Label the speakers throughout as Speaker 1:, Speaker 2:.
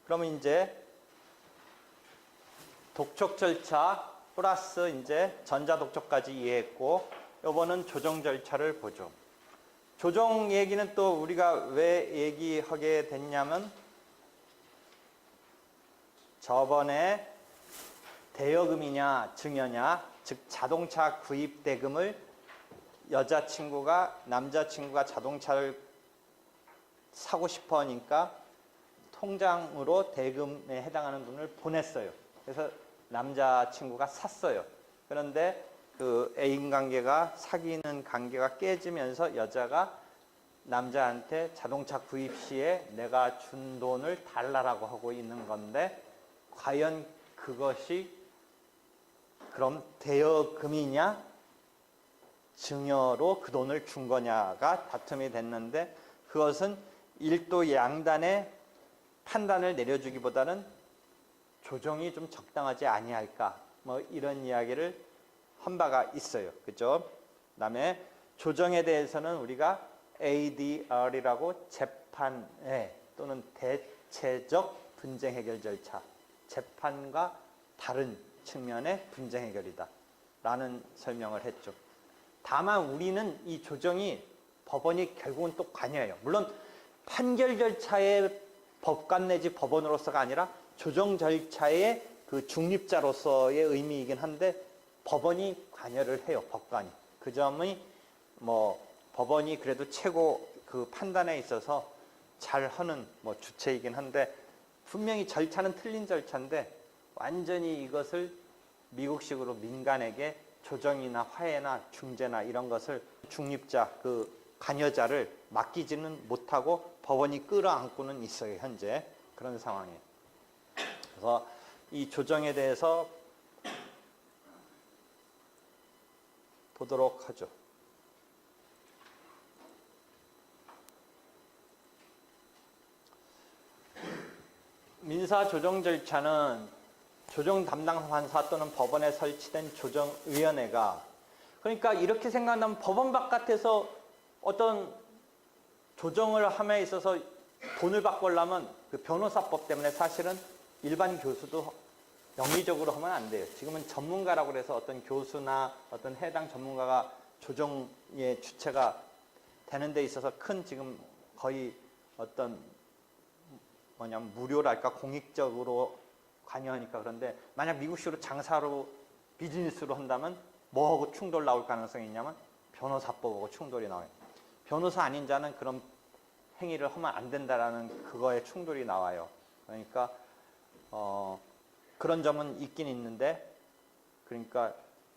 Speaker 1: 그러면 이제 독촉 절차 플러스 이제 전자 독촉까지 이해했고, 이번은 조정 절차를 보죠. 조정 얘기는 또 우리가 왜 얘기하게 됐냐면, 저번에 대여금이냐 증여냐, 즉 자동차 구입 대금을 남자친구가 자동차를 사고 싶어 하니까 통장으로 대금에 해당하는 돈을 보냈어요. 그래서 남자친구가 샀어요. 그런데 그 애인 관계가, 사귀는 관계가 깨지면서 여자가 남자한테 자동차 구입 시에 내가 준 돈을 달라라고 하고 있는 건데, 과연 그것이 그럼 대여금이냐 증여로 그 돈을 준 거냐가 다툼이 됐는데, 그것은 일도 양단의 판단을 내려주기보다는 조정이 좀 적당하지 아니할까, 뭐 이런 이야기를 한 바가 있어요. 그죠? 그다음에 조정에 대해서는 우리가 ADR이라고 재판에 또는 대체적 분쟁 해결 절차, 재판과 다른 측면의 분쟁 해결이다 라는 설명을 했죠. 다만 우리는 이 조정이 법원이 결국은 또 관여해요. 물론 판결 절차의 법관 내지 법원으로서가 아니라 조정 절차의 그 중립자로서의 의미이긴 한데, 법원이 관여를 해요. 법관이. 그 점이 뭐 법원이 그래도 최고 그 판단에 있어서 잘하는 뭐 주체이긴 한데, 분명히 절차는 틀린 절차인데 완전히 이것을 미국식으로 민간에게 조정이나 화해나 중재나 이런 것을 중립자, 그 관여자를 맡기지는 못하고 법원이 끌어안고는 있어요. 현재 그런 상황이에요. 그래서 이 조정에 대해서 보도록 하죠. 민사 조정 절차는 조정 담당 판사 또는 법원에 설치된 조정위원회가, 그러니까 이렇게 생각하면 법원 바깥에서 어떤 조정을 함에 있어서 돈을 바꾸려면 그 변호사법 때문에 사실은 일반 교수도 영리적으로 하면 안 돼요. 지금은 전문가라고 해서 어떤 교수나 어떤 해당 전문가가 조정의 주체가 되는 데 있어서 큰 지금 거의 어떤 무료랄까 공익적으로 관여하니까. 그런데 만약 미국식으로 장사로 비즈니스로 한다면 뭐하고 충돌 나올 가능성이 있냐면 변호사법하고 충돌이 나와요. 변호사 아닌 자는 그런 행위를 하면 안 된다라는 그거에 충돌이 나와요. 그러니까 그런 점은 있긴 있는데, 그러니까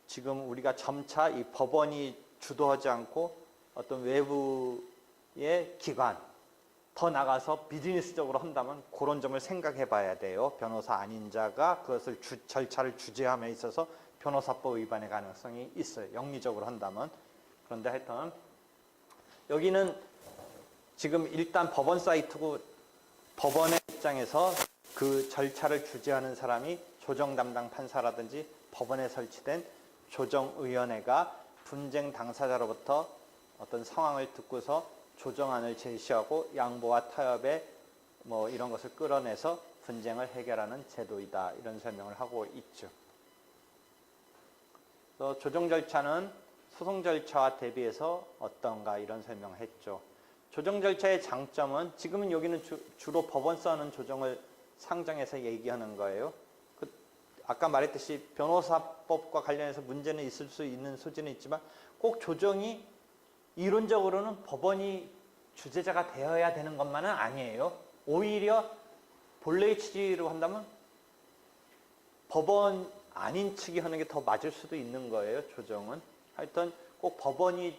Speaker 1: 지금 우리가 점차 이 법원이 주도하지 않고 어떤 외부의 기관, 더 나가서 비즈니스적으로 한다면 그런 점을 생각해 봐야 돼요. 변호사 아닌 자가 그것을 절차를 주재함에 있어서 변호사법 위반의 가능성이 있어요. 영리적으로 한다면. 그런데 하여튼 여기는 지금 일단 법원 사이트고, 법원의 입장에서 그 절차를 주재하는 사람이 조정 담당 판사라든지 법원에 설치된 조정위원회가 분쟁 당사자로부터 어떤 상황을 듣고서 조정안을 제시하고 양보와 타협에 뭐 이런 것을 끌어내서 분쟁을 해결하는 제도이다, 이런 설명을 하고 있죠. 그래서 조정 절차는 소송 절차와 대비해서 어떤가, 이런 설명을 했죠. 조정 절차의 장점은, 지금은 여기는 주로 법원서 하는 조정을 상정해서 얘기하는 거예요. 아까 말했듯이 변호사법과 관련해서 문제는 있을 수 있는 소지는 있지만 꼭 조정이 이론적으로는 법원이 주재자가 되어야 되는 것만은 아니에요. 오히려 본래의 취지로 한다면 법원 아닌 측이 하는 게 더 맞을 수도 있는 거예요. 조정은. 하여튼 꼭 법원이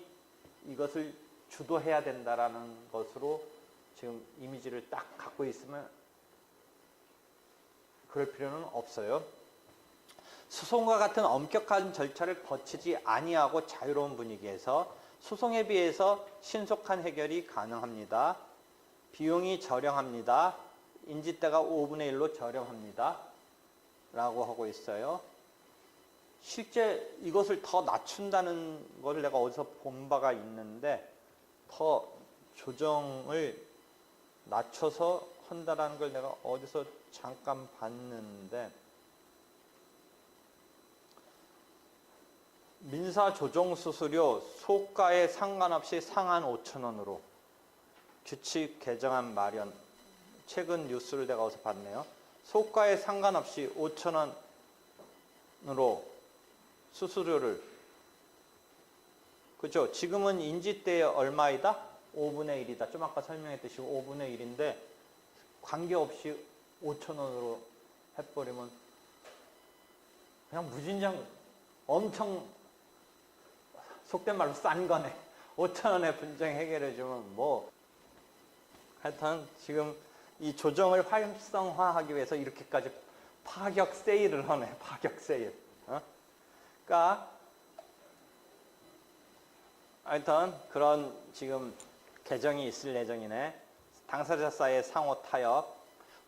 Speaker 1: 이것을 주도해야 된다라는 것으로 지금 이미지를 딱 갖고 있으면 그럴 필요는 없어요. 소송과 같은 엄격한 절차를 거치지 아니하고 자유로운 분위기에서 소송에 비해서 신속한 해결이 가능합니다. 비용이 저렴합니다. 인지대가 5분의 1로 저렴합니다. 라고 하고 있어요. 실제 이것을 더 낮춘다는 걸 내가 어디서 본 바가 있는데 더 조정을 낮춰서 한다라는 걸 내가 어디서 잠깐 봤는데 민사조정수수료 소가에 상관없이 상한 5,000원으로 규칙 개정안 마련. 최근 뉴스를 내가 어디서 봤네요. 소가에 상관없이 5,000원으로 수수료를, 그죠? 지금은 인지대에 얼마이다? 5분의 1이다. 좀 아까 설명했듯이 5분의 1인데 관계없이 5,000원으로 해버리면 그냥 무진장 엄청 속된 말로 싼 거네. 5,000원에 분쟁 해결해주면 뭐 하여튼 지금 이 조정을 활성화하기 위해서 이렇게까지 파격 세일을 하네. 파격 세일. 그러니까 하여튼 그런 지금 개정이 있을 예정이네. 당사자 사이의 상호 타협.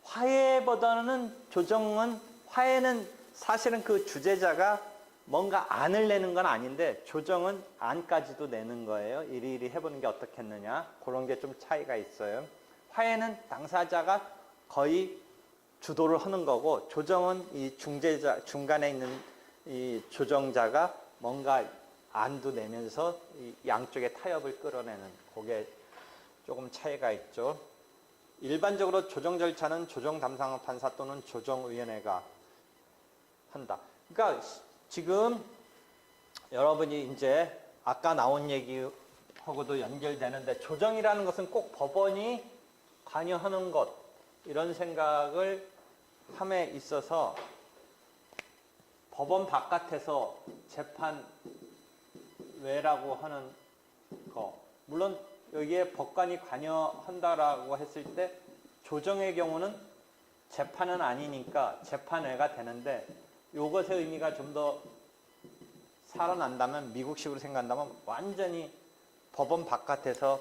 Speaker 1: 화해보다는 조정은, 화해는 사실은 그 주재자가 뭔가 안을 내는 건 아닌데 조정은 안까지도 내는 거예요. 이리이리 해보는 게 어떻겠느냐. 그런 게 좀 차이가 있어요. 화해는 당사자가 거의 주도를 하는 거고 조정은 이 중재자, 중간에 있는 이 조정자가 뭔가 안도 내면서 이 양쪽의 타협을 끌어내는, 그게 조금 차이가 있죠. 일반적으로 조정 절차는 조정 담당 판사 또는 조정위원회가 한다. 그러니까 지금 여러분이 이제 아까 나온 얘기하고도 연결되는데 조정이라는 것은 꼭 법원이 관여하는 것, 이런 생각을 함에 있어서 법원 바깥에서 재판 외라고 하는 거, 물론 여기에 법관이 관여한다라고 했을 때 조정의 경우는 재판은 아니니까 재판외가 되는데, 이것의 의미가 좀 더 살아난다면, 미국식으로 생각한다면 완전히 법원 바깥에서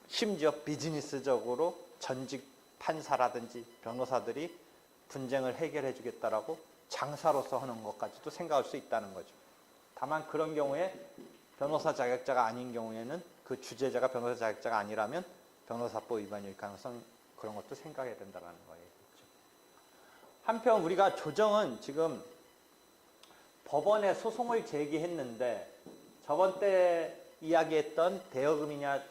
Speaker 1: 심지어 비즈니스적으로 전직 판사라든지 변호사들이 분쟁을 해결해 주겠다라고 장사로서 하는 것까지도 생각할 수 있다는 거죠. 다만 그런 경우에 변호사 자격자가 아닌 경우에는, 그 주재자가 변호사 자격자가 아니라면 변호사법 위반일 가능성, 그런 것도 생각해야 된다는 거예요. 한편 우리가 조정은 지금 법원에 소송을 제기했는데, 저번 때 이야기했던 대여금이냐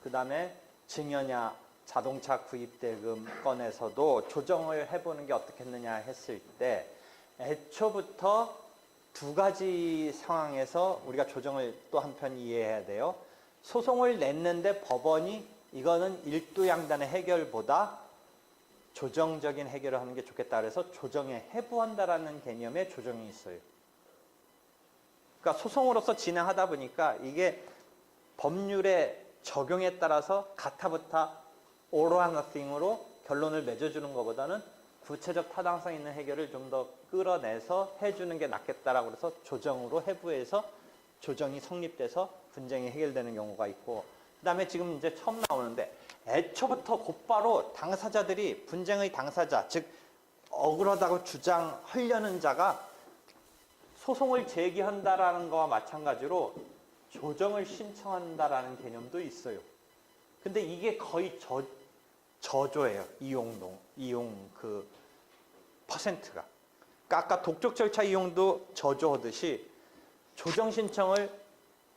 Speaker 1: 그 다음에 증여냐 자동차 구입대금 건에서도 조정을 해보는 게 어떻겠느냐 했을 때, 애초부터 두 가지 상황에서 우리가 조정을 또 한편 이해해야 돼요. 소송을 냈는데 법원이 이거는 일두양단의 해결보다 조정적인 해결을 하는 게 좋겠다 그래서 조정에 해부한다라는 개념의 조정이 있어요. 그러니까 소송으로서 진행하다 보니까 이게 법률의 적용에 따라서 가타부타 all or nothing으로 결론을 맺어주는 것보다는 구체적 타당성 있는 해결을 좀 더 끌어내서 해주는 게 낫겠다라고 해서 조정으로 해부해서 조정이 성립돼서 분쟁이 해결되는 경우가 있고, 그 다음에 지금 이제 처음 나오는데, 애초부터 곧바로 당사자들이, 분쟁의 당사자, 즉 억울하다고 주장하려는 자가 소송을 제기한다라는 거와 마찬가지로 조정을 신청한다라는 개념도 있어요. 근데 이게 거의 저조예요. 이용 그 퍼센트가. 그러니까 아까 독촉 절차 이용도 저조하듯이 조정 신청을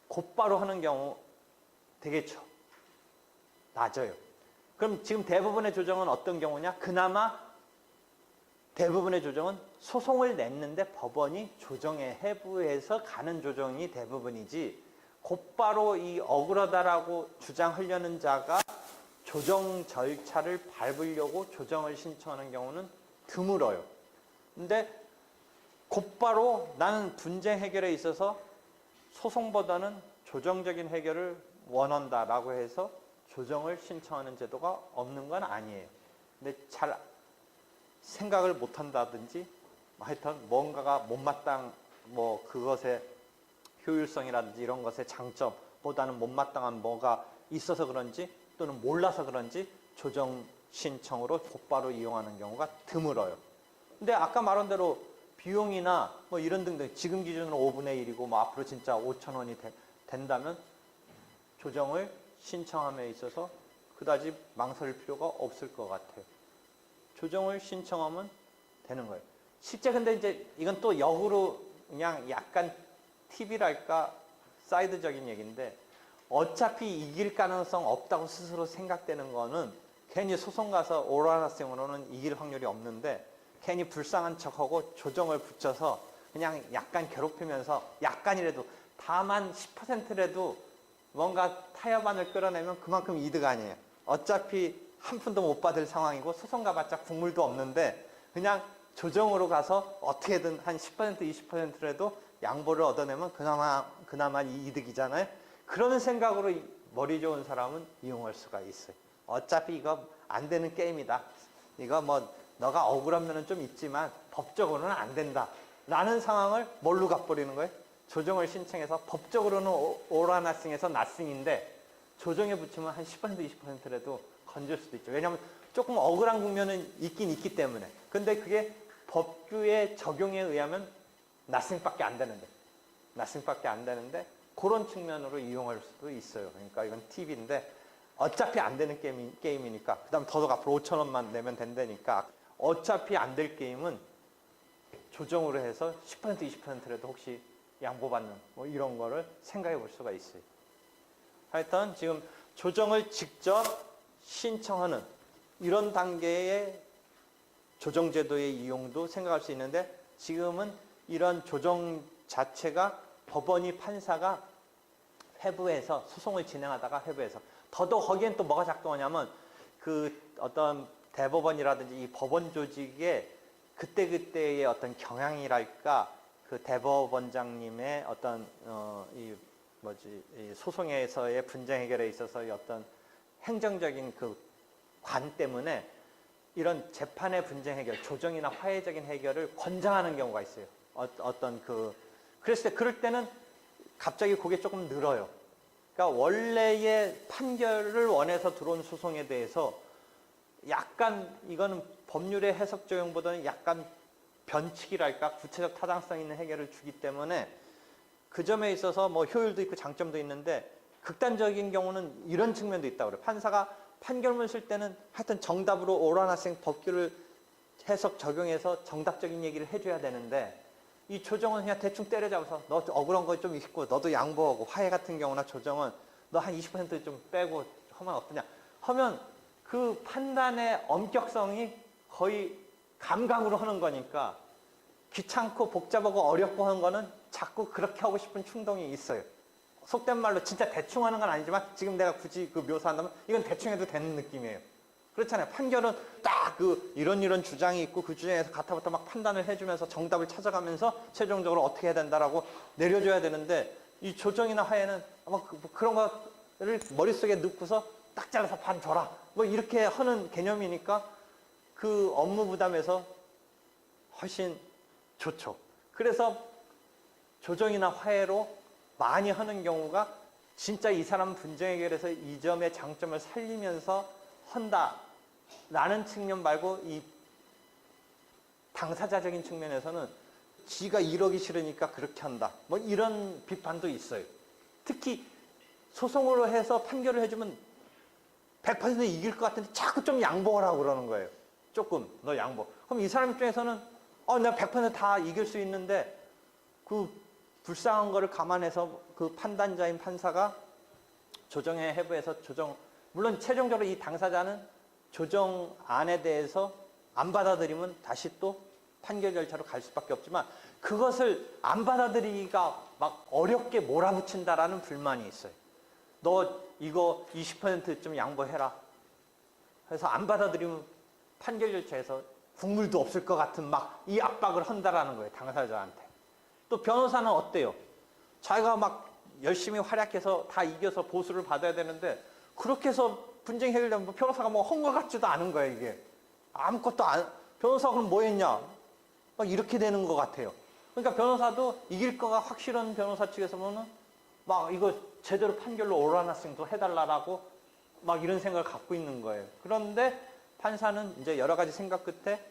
Speaker 1: 곧바로 하는 경우 되게 낮아요. 그럼 지금 대부분의 조정은 어떤 경우냐? 그나마 대부분의 조정은 소송을 냈는데 법원이 조정에 해부해서 가는 조정이 대부분이지, 곧바로 이 억울하다라고 주장하려는 자가 조정 절차를 밟으려고 조정을 신청하는 경우는 드물어요. 근데 곧바로 나는 분쟁 해결에 있어서 소송보다는 조정적인 해결을 원한다라고 해서 조정을 신청하는 제도가 없는 건 아니에요. 근데 잘 생각을 못 한다든지, 하여튼 뭔가가 못마땅, 뭐 그것의 효율성이라든지 이런 것의 장점보다는 못마땅한 뭐가 있어서 그런지 또는 몰라서 그런지 조정 신청으로 곧바로 이용하는 경우가 드물어요. 근데 아까 말한 대로 비용이나 뭐 이런 등등 지금 기준으로 5분의 1이고 뭐 앞으로 진짜 5천 원이 된다면 조정을 신청함에 있어서 그다지 망설일 필요가 없을 것 같아요. 조정을 신청하면 되는 거예요. 실제 근데 이제 이건 또 역으로 그냥 약간 팁이랄까 사이드적인 얘기인데 어차피 이길 가능성 없다고 스스로 생각되는 거는 괜히 소송 가서 오랄하생으로는 이길 확률이 없는데 괜히 불쌍한 척하고 조정을 붙여서 그냥 약간 괴롭히면서 약간이라도 다만 10%라도 뭔가 타협안을 끌어내면 그만큼 이득 아니에요. 어차피 한 푼도 못 받을 상황이고 소송 가봤자 국물도 없는데 그냥 조정으로 가서 어떻게든 한 10% 20%라도 양보를 얻어내면 그나마 이 이득이잖아요. 그런 생각으로 머리 좋은 사람은 이용할 수가 있어요. 어차피 이거 안 되는 게임이다. 이거 뭐 너가 억울한 면은 좀 있지만 법적으로는 안 된다. 라는 상황을 뭘로 갚버리는 거예요? 조정을 신청해서 법적으로는 오라나싱에서 나싱인데 조정에 붙이면 한 10% 20%라도 건질 수도 있죠. 왜냐하면 조금 억울한 국면은 있긴 있기 때문에. 근데 그게 법규의 적용에 의하면 나싱밖에 안 되는데 그런 측면으로 이용할 수도 있어요. 그러니까 이건 팁인데 어차피 안 되는 게임이니까 그 다음 더더욱 앞으로 5천 원만 내면 된다니까 어차피 안 될 게임은 조정으로 해서 10% 20%라도 혹시 양보받는 뭐 이런 거를 생각해 볼 수가 있어요. 하여튼 지금 조정을 직접 신청하는 이런 단계의 조정제도의 이용도 생각할 수 있는데 지금은 이런 조정 자체가 법원이 판사가 회부해서 소송을 진행하다가 회부해서 더더욱 거기엔 또 뭐가 작동하냐면 그 어떤 대법원이라든지 이 법원 조직의 그때그때의 어떤 경향이랄까 그 대법원장님의 어떤 이 소송에서의 분쟁 해결에 있어서의 어떤 행정적인 그 관 때문에 이런 재판의 분쟁 해결, 조정이나 화해적인 해결을 권장하는 경우가 있어요. 그럴 때는 갑자기 그게 조금 늘어요. 그러니까 원래의 판결을 원해서 들어온 소송에 대해서 약간 이거는 법률의 해석 적용보다는 약간 변칙이랄까 구체적 타당성 있는 해결을 주기 때문에 그 점에 있어서 뭐 효율도 있고 장점도 있는데 극단적인 경우는 이런 측면도 있다고 그래요. 판사가 판결문 쓸 때는 하여튼 정답으로 오라나생 법규를 해석 적용해서 정답적인 얘기를 해줘야 되는데 이 조정은 그냥 대충 때려잡아서 너 억울한 거 좀 있고 너도 양보하고 화해 같은 경우나 조정은 너 한 20% 좀 빼고 하면 어떠냐 하면 그 판단의 엄격성이 거의 감각으로 하는 거니까 귀찮고 복잡하고 어렵고 하는 거는 자꾸 그렇게 하고 싶은 충동이 있어요. 속된 말로 진짜 대충 하는 건 아니지만 지금 내가 굳이 그 묘사한다면 이건 대충 해도 되는 느낌이에요. 그렇잖아요. 판결은 딱 그 이런 주장이 있고 그 주장에서 가타부터 막 판단을 해주면서 정답을 찾아가면서 최종적으로 어떻게 해야 된다라고 내려줘야 되는데 이 조정이나 화해는 아마 그런 거를 머릿속에 넣고서 딱 잘라서 반 줘라. 뭐 이렇게 하는 개념이니까 그 업무 부담에서 훨씬 좋죠. 그래서 조정이나 화해로 많이 하는 경우가 진짜 이 사람 분쟁 해결에서 이 점의 장점을 살리면서 한다라는 측면 말고 이 당사자적인 측면에서는 지가 이러기 싫으니까 그렇게 한다. 뭐 이런 비판도 있어요. 특히 소송으로 해서 판결을 해주면 100% 이길 것 같은데 자꾸 좀 양보하라고 그러는 거예요. 조금 너 양보. 그럼 이 사람 입장에서는 내가 100%다 이길 수 있는데 그 불쌍한 거를 감안해서 그 판단자인 판사가 조정에 회부해서 조정 물론 최종적으로 이 당사자는 조정안에 대해서 안 받아들이면 다시 또 판결 절차로 갈 수밖에 없지만 그것을 안 받아들이기가 막 어렵게 몰아붙인다라는 불만이 있어요. 너 이거 20%좀 양보해라. 그래서 안 받아들이면 판결 절차에서 국물도 없을 것 같은 막 이 압박을 한다라는 거예요. 당사자한테. 또 변호사는 어때요? 자기가 막 열심히 활약해서 다 이겨서 보수를 받아야 되는데 그렇게 해서 분쟁 해결되면 변호사가 뭐 한 것 같지도 않은 거예요. 이게 아무것도 변호사가 그럼 뭐 했냐? 막 이렇게 되는 것 같아요. 그러니까 변호사도 이길 거가 확실한 변호사 측에서 보면 막 이거 제대로 판결로 오라나싱도 해달라고 막 이런 생각을 갖고 있는 거예요. 그런데 판사는 이제 여러 가지 생각 끝에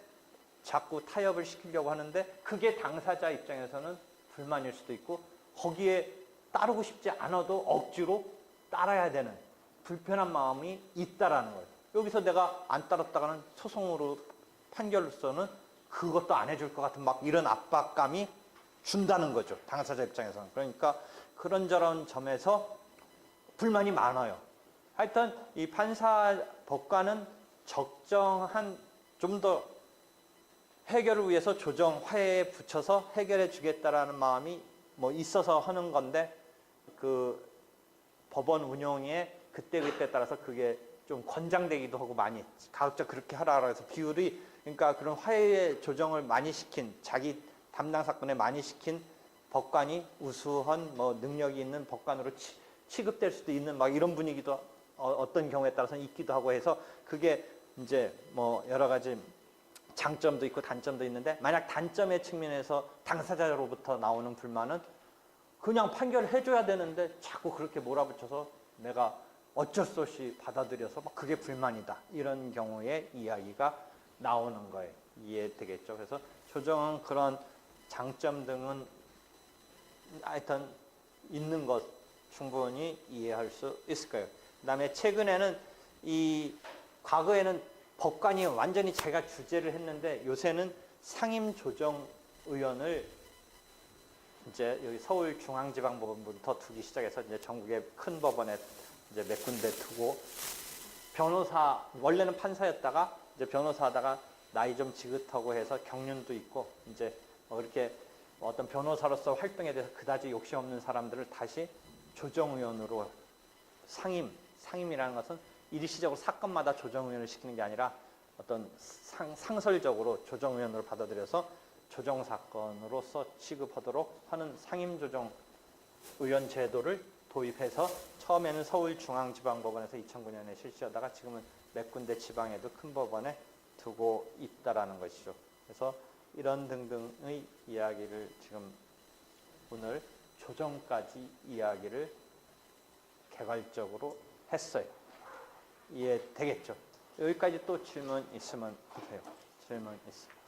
Speaker 1: 자꾸 타협을 시키려고 하는데 그게 당사자 입장에서는 불만일 수도 있고 거기에 따르고 싶지 않아도 억지로 따라야 되는 불편한 마음이 있다라는 거예요. 여기서 내가 안 따랐다가는 소송으로 판결로서는 그것도 안 해줄 것 같은 막 이런 압박감이 준다는 거죠. 당사자 입장에서는. 그러니까 그런저런 점에서 불만이 많아요. 하여튼 이 판사 법관은 적정한 좀 더 해결을 위해서 조정, 화해에 붙여서 해결해 주겠다라는 마음이 뭐 있어서 하는 건데 그 법원 운영에 그때그때 따라서 그게 좀 권장되기도 하고 많이 가급적 그렇게 하라고 해서 비율이 그러니까 그런 화해 조정을 많이 시킨 자기 담당 사건에 많이 시킨 법관이 우수한 뭐 능력이 있는 법관으로 취급될 수도 있는 막 이런 분위기도 어떤 경우에 따라서는 있기도 하고 해서 그게 이제 뭐 여러 가지 장점도 있고 단점도 있는데 만약 단점의 측면에서 당사자로부터 나오는 불만은 그냥 판결을 해줘야 되는데 자꾸 그렇게 몰아붙여서 내가 어쩔 수 없이 받아들여서 막 그게 불만이다. 이런 경우에 이야기가 나오는 거예요. 이해되겠죠? 그래서 조정은 그런 장점 등은 하여튼 있는 것 충분히 이해할 수 있을 거예요. 그 다음에 최근에는 과거에는 법관이 완전히 자기가 주재를 했는데 요새는 상임조정의원을 이제 여기 서울중앙지방법원부터 두기 시작해서 이제 전국의 큰 법원에 이제 몇 군데 두고 변호사 원래는 판사였다가 이제 변호사하다가 나이 좀 지긋하고 해서 경륜도 있고 이제 그렇게 어떤 변호사로서 활동에 대해서 그다지 욕심 없는 사람들을 다시 조정의원으로 상임이라는 것은 일시적으로 사건마다 조정의원을 시키는 게 아니라 어떤 상설적으로 조정의원으로 받아들여서 조정사건으로서 취급하도록 하는 상임조정의원 제도를 도입해서 처음에는 서울중앙지방법원에서 2009년에 실시하다가 지금은 몇 군데 지방에도 큰 법원에 두고 있다라는 것이죠. 그래서 이런 등등의 이야기를 지금 오늘 조정까지 이야기를 개괄적으로 했어요. 이해되겠죠? 여기까지 또 질문 있으면 하세요. 질문 있으면.